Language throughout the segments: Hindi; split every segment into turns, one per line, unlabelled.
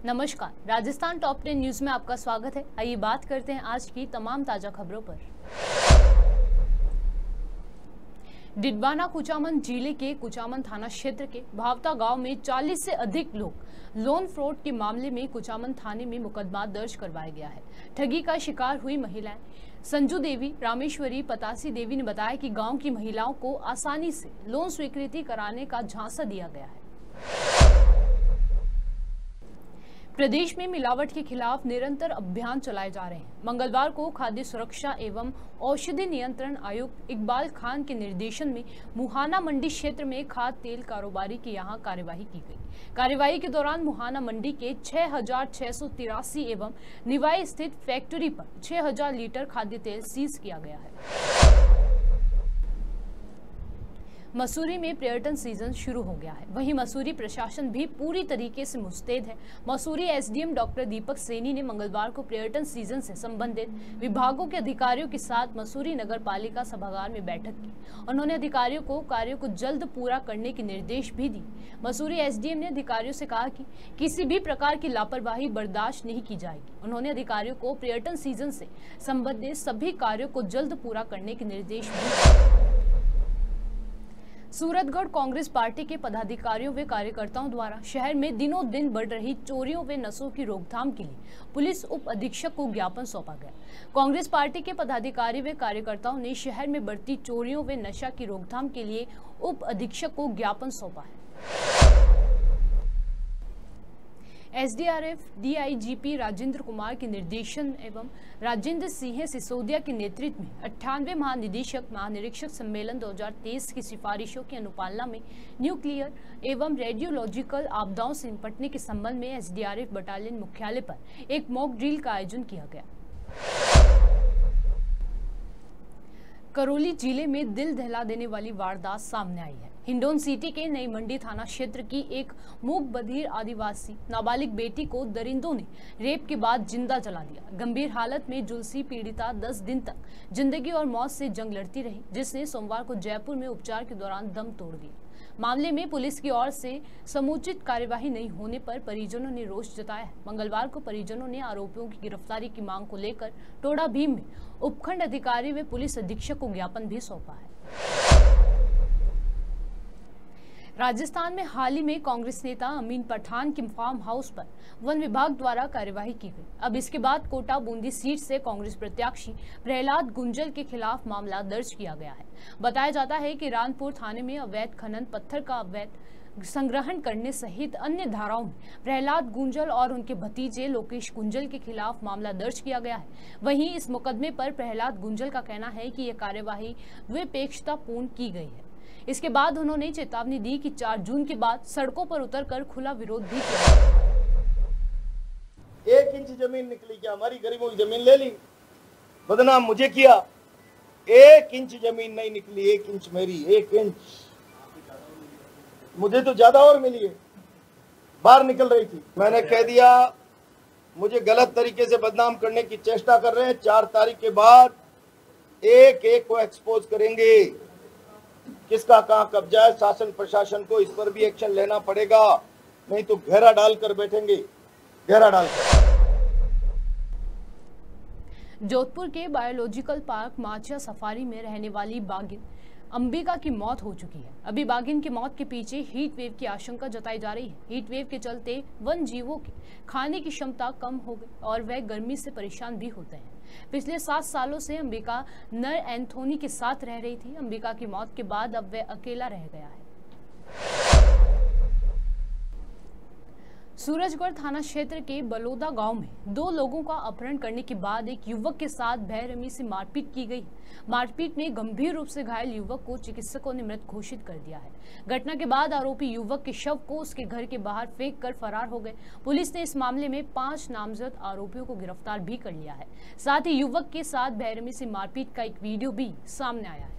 नमस्कार, राजस्थान टॉप 10 न्यूज में आपका स्वागत है। आइए बात करते हैं आज की तमाम ताजा खबरों पर। डिडवाना कुचामन जिले के कुचामन थाना क्षेत्र के भावता गांव में 40 से अधिक लोग लोन फ्रॉड के मामले में कुचामन थाने में मुकदमा दर्ज करवाया गया है। ठगी का शिकार हुई महिलाएं संजू देवी, रामेश्वरी, पतासी देवी ने बताया कि गांव की महिलाओं को आसानी से लोन स्वीकृति कराने का झांसा दिया गया है। प्रदेश में मिलावट के खिलाफ निरंतर अभियान चलाए जा रहे हैं। मंगलवार को खाद्य सुरक्षा एवं औषधि नियंत्रण आयुक्त इकबाल खान के निर्देशन में मुहाना मंडी क्षेत्र में खाद्य तेल कारोबारी की यहां कार्यवाही की गई। कार्यवाही के दौरान मुहाना मंडी के 6,683 एवं निवाई स्थित फैक्ट्री पर 6,000 लीटर खाद्य तेल सीज किया गया है। मसूरी में पर्यटन सीजन शुरू हो गया है। वहीं मसूरी प्रशासन भी पूरी तरीके से मुस्तैद है। मसूरी एसडीएम डॉक्टर दीपक सैनी ने मंगलवार को पर्यटन सीजन से संबंधित विभागों के अधिकारियों के साथ मसूरी नगर पालिका सभागार में बैठक की। उन्होंने अधिकारियों को कार्यों को जल्द पूरा करने के निर्देश भी दिए। मसूरी एसडीएम ने अधिकारियों से कहा कि किसी भी प्रकार की लापरवाही बर्दाश्त नहीं की जाएगी। उन्होंने अधिकारियों को पर्यटन सीजन से संबंधित सभी कार्यों को जल्द पूरा करने के निर्देश भी दिए। सूरतगढ़ कांग्रेस पार्टी के पदाधिकारियों व कार्यकर्ताओं द्वारा शहर में दिनों दिन बढ़ रही चोरियों व नशों की रोकथाम के लिए पुलिस उप अधीक्षक को ज्ञापन सौंपा गया। कांग्रेस पार्टी के पदाधिकारी व कार्यकर्ताओं ने शहर में बढ़ती चोरियों व नशा की रोकथाम के लिए उप अधीक्षक को ज्ञापन सौंपा है। एसडीआरएफ डीआईजीपी राजेंद्र कुमार के निर्देशन एवं राजेंद्र सिंह सिसोदिया के नेतृत्व में 98वें महानिरीक्षक सम्मेलन 2023 की सिफारिशों की अनुपालना में न्यूक्लियर एवं रेडियोलॉजिकल आपदाओं से निपटने के संबंध में एसडीआरएफ बटालियन मुख्यालय पर एक मॉक ड्रिल का आयोजन किया गया। करौली जिले में दिल दहला देने वाली वारदात सामने आई है। हिंडौन सिटी के नई मंडी थाना क्षेत्र की एक मूक बधिर आदिवासी नाबालिग बेटी को दरिंदों ने रेप के बाद जिंदा जला दिया। गंभीर हालत में झुलसी पीड़िता 10 दिन तक जिंदगी और मौत से जंग लड़ती रही, जिसने सोमवार को जयपुर में उपचार के दौरान दम तोड़ दिया। मामले में पुलिस की ओर से समुचित कार्यवाही नहीं होने पर परिजनों ने रोष जताया है। मंगलवार को परिजनों ने आरोपियों की गिरफ्तारी की मांग को लेकर टोडा भीम में उपखंड अधिकारी व पुलिस अधीक्षक को ज्ञापन भी सौंपा है। राजस्थान में हाल ही में कांग्रेस नेता अमीन पठान के फार्म हाउस पर वन विभाग द्वारा कार्यवाही की गई। अब इसके बाद कोटा बूंदी सीट से कांग्रेस प्रत्याशी प्रहलाद गुंजल के खिलाफ मामला दर्ज किया गया है। बताया जाता है कि रानपुर थाने में अवैध खनन, पत्थर का अवैध संग्रहण करने सहित अन्य धाराओं में प्रहलाद गुंजल और उनके भतीजे लोकेश गुंजल के खिलाफ मामला दर्ज किया गया है। वहीं इस मुकदमे पर प्रहलाद गुंजल का कहना है कि यह कार्यवाही विपक्षतापूर्ण की गई है। इसके बाद उन्होंने चेतावनी दी कि 4 जून के बाद सड़कों पर उतरकर खुला विरोध भी किया।
1 इंच जमीन निकली क्या? हमारी गरीबों की जमीन ले ली, बदनाम मुझे किया। 1 इंच जमीन नहीं निकली, 1 इंच मेरी, 1 इंच मुझे तो ज्यादा और मिली है, बाहर निकल रही थी। मैंने कह दिया मुझे गलत तरीके से बदनाम करने की चेष्टा कर रहे हैं। 4 तारीख के बाद एक एक को एक्सपोज करेंगे, किसका कहां कब्जा है। शासन प्रशासन को इस पर भी एक्शन लेना पड़ेगा, नहीं तो घेरा डालकर बैठेंगे, घेरा डालकर।
जोधपुर के बायोलॉजिकल पार्क माचिया सफारी में रहने वाली बाघिन अंबिका की मौत हो चुकी है। अभी बाघिन की मौत के पीछे हीट वेव की आशंका जताई जा रही है। हीट वेव के चलते वन जीवों की खाने की क्षमता कम हो गई और वह गर्मी से परेशान भी होते हैं। पिछले 7 सालों से अंबिका नर एंथोनी के साथ रह रही थी। अंबिका की मौत के बाद अब वह अकेला रह गया है। सूरजगढ़ थाना क्षेत्र के बलोदा गांव में 2 लोगों का अपहरण करने के बाद एक युवक के साथ बेरहमी से मारपीट की गई। मारपीट में गंभीर रूप से घायल युवक को चिकित्सकों ने मृत घोषित कर दिया है। घटना के बाद आरोपी युवक के शव को उसके घर के बाहर फेंक कर फरार हो गए। पुलिस ने इस मामले में 5 नामजद आरोपियों को गिरफ्तार भी कर लिया है। साथ ही युवक के साथ बेरहमी से मारपीट का एक वीडियो भी सामने आया है।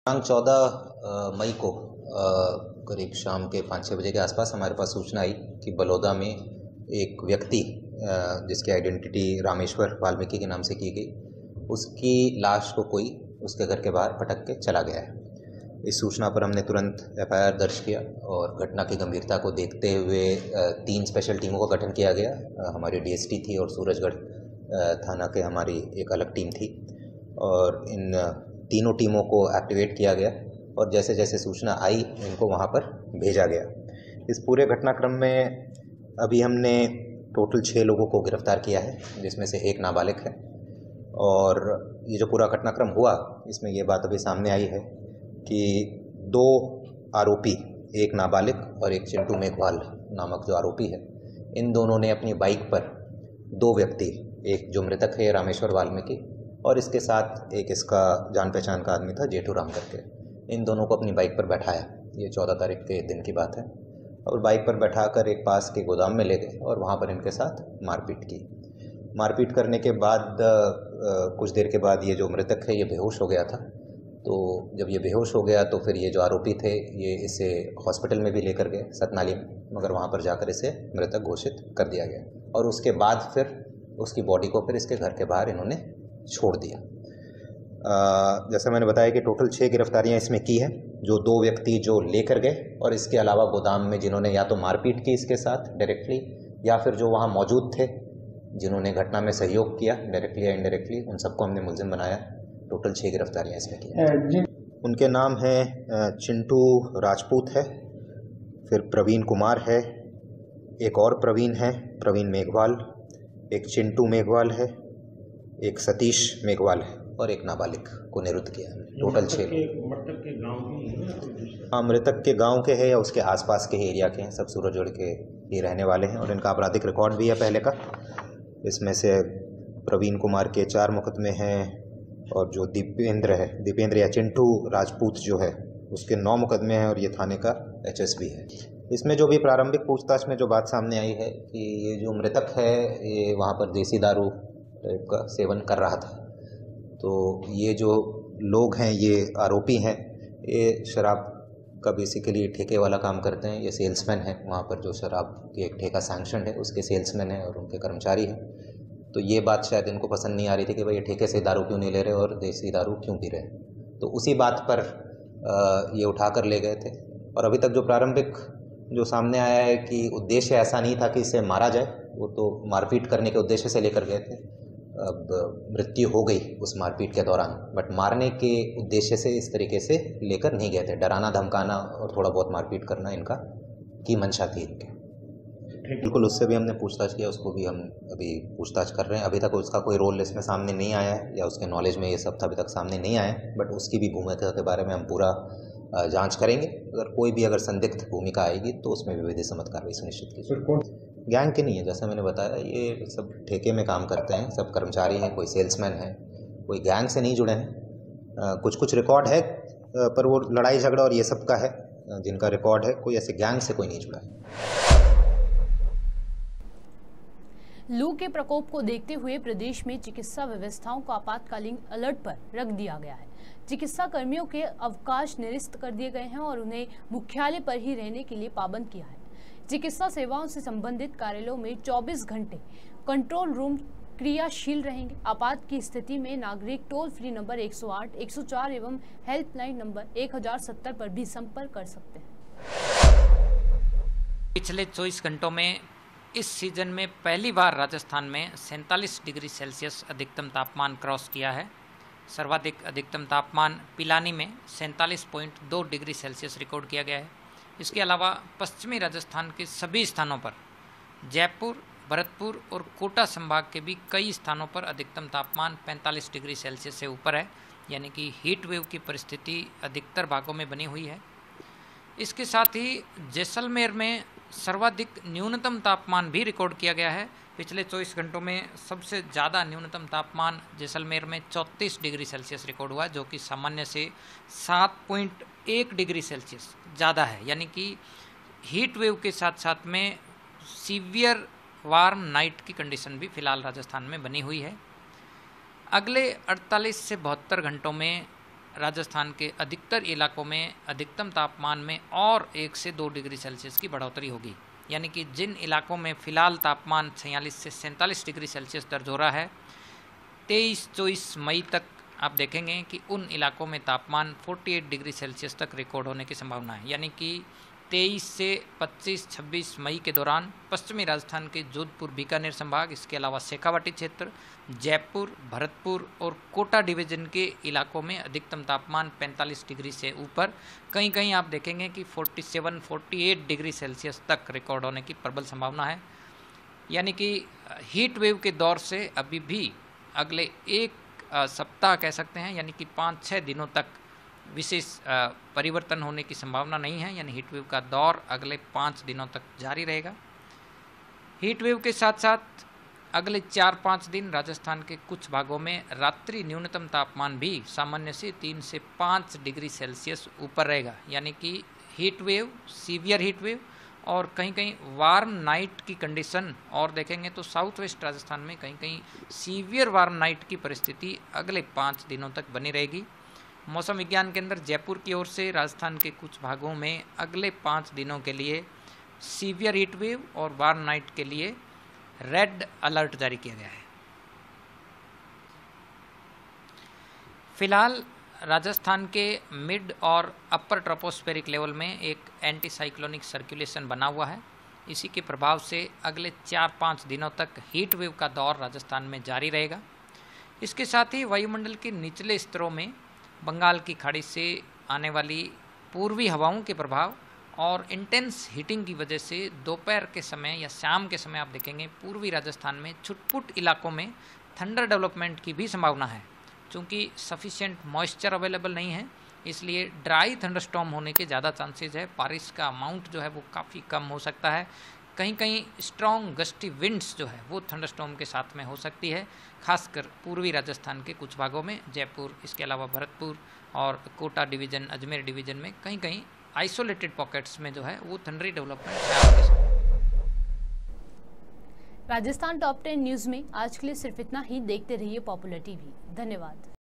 14 मई को करीब शाम के 5-6 बजे के आसपास हमारे पास सूचना आई कि बलौदा में एक व्यक्ति जिसकी आइडेंटिटी रामेश्वर वाल्मीकि के नाम से की गई, उसकी लाश को कोई उसके घर के बाहर पटक के चला गया है। इस सूचना पर हमने तुरंत FIR दर्ज किया और घटना की गंभीरता को देखते हुए 3 स्पेशल टीमों का गठन किया गया। हमारी DST थी और सूरजगढ़ थाना के हमारी एक अलग टीम थी और इन तीनों टीमों को एक्टिवेट किया गया और जैसे जैसे सूचना आई इनको वहाँ पर भेजा गया। इस पूरे घटनाक्रम में अभी हमने टोटल 6 लोगों को गिरफ्तार किया है, जिसमें से एक नाबालिग है। और ये जो पूरा घटनाक्रम हुआ इसमें ये बात अभी सामने आई है कि 2 आरोपी, एक नाबालिग और एक चिंटू मेघवाल नामक जो आरोपी है, इन दोनों ने अपनी बाइक पर 2 व्यक्ति, एक जो मृतक है रामेश्वर वाल्मीकि और इसके साथ एक इसका जान पहचान का आदमी था जेठू राम करके, इन दोनों को अपनी बाइक पर बैठाया। ये 14 तारीख के दिन की बात है और बाइक पर बैठाकर एक पास के गोदाम में ले गए और वहाँ पर इनके साथ मारपीट की। मारपीट करने के बाद कुछ देर के बाद ये जो मृतक है ये बेहोश हो गया था। तो जब ये बेहोश हो गया तो फिर ये जो आरोपी थे ये इसे हॉस्पिटल में भी लेकर गए सतनाली में, मगर वहाँ पर जाकर इसे मृतक घोषित कर दिया गया और उसके बाद फिर उसकी बॉडी को फिर इसके घर के बाहर इन्होंने छोड़ दिया। जैसा मैंने बताया कि टोटल 6 गिरफ्तारियां इसमें की है, जो 2 व्यक्ति जो लेकर गए और इसके अलावा गोदाम में जिन्होंने या तो मारपीट की इसके साथ डायरेक्टली या फिर जो वहाँ मौजूद थे जिन्होंने घटना में सहयोग किया डायरेक्टली या इनडायरेक्टली, उन सबको हमने मुलजिम बनाया। टोटल 6 गिरफ्तारियां इसमें की हैं। उनके नाम हैं चिंटू राजपूत है, फिर प्रवीण कुमार है, एक और प्रवीण है, प्रवीण मेघवाल, एक चिंटू मेघवाल है, एक सतीश मेघवाल है और एक नाबालिग को निरुद्ध किया है। टोटल 6।
मृतक के गांव के?
हाँ, मृतक के गांव के हैं या उसके आसपास के एरिया के हैं, सब सूरजगढ़ के ही रहने वाले हैं और इनका आपराधिक रिकॉर्ड भी है पहले का। इसमें से प्रवीण कुमार के 4 मुकदमे हैं और जो दीपेंद्र या चिंटू राजपूत जो है उसके 9 मुकदमे हैं और ये थाने का HS भी है। इसमें जो भी प्रारंभिक पूछताछ में जो बात सामने आई है कि ये जो मृतक है ये वहाँ पर देसी दारू टाइप का सेवन कर रहा था। तो ये जो लोग हैं, ये आरोपी हैं, ये शराब का बेसिकली ठेके वाला काम करते हैं। ये सेल्समैन है, वहाँ पर जो शराब की एक ठेका सैंक्शन है उसके सेल्समैन है और उनके कर्मचारी हैं। तो ये बात शायद इनको पसंद नहीं आ रही थी कि भाई ये ठेके से दारू क्यों नहीं ले रहे और देसी दारू क्यों पी रहे। तो उसी बात पर ये उठा कर ले गए थे और अभी तक जो प्रारंभिक जो सामने आया है कि उद्देश्य ऐसा नहीं था कि इसे मारा जाए, वो तो मारपीट करने के उद्देश्य से लेकर गए थे। अब मृत्यु हो गई उस मारपीट के दौरान, बट मारने के उद्देश्य से इस तरीके से लेकर नहीं गए थे। डराना धमकाना और थोड़ा बहुत मारपीट करना इनका की मंशा थी इनके। बिल्कुल, उससे भी हमने पूछताछ किया, उसको भी हम अभी पूछताछ कर रहे हैं। अभी तक उसका कोई रोल इसमें सामने नहीं आया है या उसके नॉलेज में ये सब अभी तक सामने नहीं आया है, बट उसकी भी भूमिका के बारे में हम पूरा जांच करेंगे। अगर कोई भी अगर संदिग्ध भूमिका आएगी तो उसमें भी विधि सम्मत कार्रवाई सुनिश्चित की जाएगी। गैंग के नहीं है, जैसा मैंने बताया, ये सब ठेके में काम करते हैं, सब कर्मचारी हैं, कोई सेल्समैन है, कोई गैंग से नहीं जुड़े हैं। कुछ रिकॉर्ड है पर वो लड़ाई झगड़ा और ये सब का है जिनका रिकॉर्ड है, कोई ऐसे गैंग से कोई नहीं जुड़ा है।
लू के प्रकोप को देखते हुए प्रदेश में चिकित्सा व्यवस्थाओं को आपातकालीन अलर्ट पर रख दिया गया है। चिकित्सा कर्मियों के अवकाश निरस्त कर दिए गए हैं और उन्हें मुख्यालय पर ही रहने के लिए पाबंद किया है। चिकित्सा सेवाओं से संबंधित कार्यालयों में 24 घंटे कंट्रोल रूम क्रियाशील रहेंगे। आपात की स्थिति में नागरिक टोल फ्री नंबर 108, 104 एवं हेल्पलाइन नंबर 1070 पर भी संपर्क कर सकते हैं।
पिछले 24 घंटों में इस सीजन में पहली बार राजस्थान में 47 डिग्री सेल्सियस अधिकतम तापमान क्रॉस किया है। सर्वाधिक अधिकतम तापमान पिलानी में 47.2 डिग्री सेल्सियस रिकॉर्ड किया गया है। इसके अलावा पश्चिमी राजस्थान के सभी स्थानों पर, जयपुर, भरतपुर और कोटा संभाग के भी कई स्थानों पर अधिकतम तापमान 45 डिग्री सेल्सियस से ऊपर है, यानी कि हीट वेव की परिस्थिति अधिकतर भागों में बनी हुई है। इसके साथ ही जैसलमेर में सर्वाधिक न्यूनतम तापमान भी रिकॉर्ड किया गया है। पिछले 24 घंटों में सबसे ज़्यादा न्यूनतम तापमान जैसलमेर में 34 डिग्री सेल्सियस रिकॉर्ड हुआ, जो कि सामान्य से 7.1 डिग्री सेल्सियस ज़्यादा है। यानी कि हीट वेव के साथ साथ में सीवियर वार्म नाइट की कंडीशन भी फिलहाल राजस्थान में बनी हुई है। अगले 48 से 72 घंटों में राजस्थान के अधिकतर इलाकों में अधिकतम तापमान में और 1 से 2 डिग्री सेल्सियस की बढ़ोतरी होगी। यानी कि जिन इलाकों में फ़िलहाल तापमान 46 से 47 डिग्री सेल्सियस दर्ज हो रहा है, 23-24 मई तक आप देखेंगे कि उन इलाकों में तापमान 48 डिग्री सेल्सियस तक रिकॉर्ड होने की संभावना है, यानी कि 23 से 25-26 मई के दौरान पश्चिमी राजस्थान के जोधपुर बीकानेर संभाग, इसके अलावा शेखावाटी क्षेत्र, जयपुर, भरतपुर और कोटा डिवीजन के इलाकों में अधिकतम तापमान 45 डिग्री से ऊपर, कहीं कहीं आप देखेंगे कि 47-48 डिग्री सेल्सियस तक रिकॉर्ड होने की प्रबल संभावना है। यानी कि हीट वेव के दौर से अभी भी अगले एक सप्ताह कह सकते हैं, यानी कि 5-6 दिनों तक विशेष परिवर्तन होने की संभावना नहीं है, यानी हीट वेव का दौर अगले 5 दिनों तक जारी रहेगा। हीट वेव के साथ साथ अगले 4-5 दिन राजस्थान के कुछ भागों में रात्रि न्यूनतम तापमान भी सामान्य से 3 से 5 डिग्री सेल्सियस ऊपर रहेगा, यानी कि heat wave, severe heat wave और कहीं कहीं वार्म नाइट की कंडीशन, और देखेंगे तो साउथ वेस्ट राजस्थान में कहीं कहीं सीवियर वार्म नाइट की परिस्थिति अगले 5 दिनों तक बनी रहेगी। मौसम विज्ञान केंद्र जयपुर की ओर से राजस्थान के कुछ भागों में अगले 5 दिनों के लिए सीवियर हीट वेव और वार्म नाइट के लिए रेड अलर्ट जारी किया गया है। फिलहाल राजस्थान के मिड और अपर ट्रोपोस्फेरिक लेवल में एक एंटी साइक्लोनिक सर्कुलेशन बना हुआ है। इसी के प्रभाव से अगले 4-5 दिनों तक हीट वेव का दौर राजस्थान में जारी रहेगा। इसके साथ ही वायुमंडल के निचले स्तरों में बंगाल की खाड़ी से आने वाली पूर्वी हवाओं के प्रभाव और इंटेंस हीटिंग की वजह से दोपहर के समय या शाम के समय आप देखेंगे पूर्वी राजस्थान में छुटपुट इलाकों में थंडर डेवलपमेंट की भी संभावना है। चूँकि सफिशिएंट मॉइस्चर अवेलेबल नहीं है, इसलिए ड्राई थंडरस्टॉर्म होने के ज़्यादा चांसेज है। बारिश का अमाउंट जो है वो काफ़ी कम हो सकता है। कहीं कहीं स्ट्रॉन्ग गस्टी विंड्स जो है वो थंडरस्टॉर्म के साथ में हो सकती है, खासकर पूर्वी राजस्थान के कुछ भागों में, जयपुर, इसके अलावा भरतपुर और कोटा डिवीज़न, अजमेर डिवीज़न में कहीं कहीं आइसोलेटेड पॉकेट्स में जो है वो थंडरी डेवलपमेंट।
राजस्थान टॉप 10 न्यूज़ में आज के लिए सिर्फ इतना ही। देखते रहिए पॉपुलर टीवी। धन्यवाद।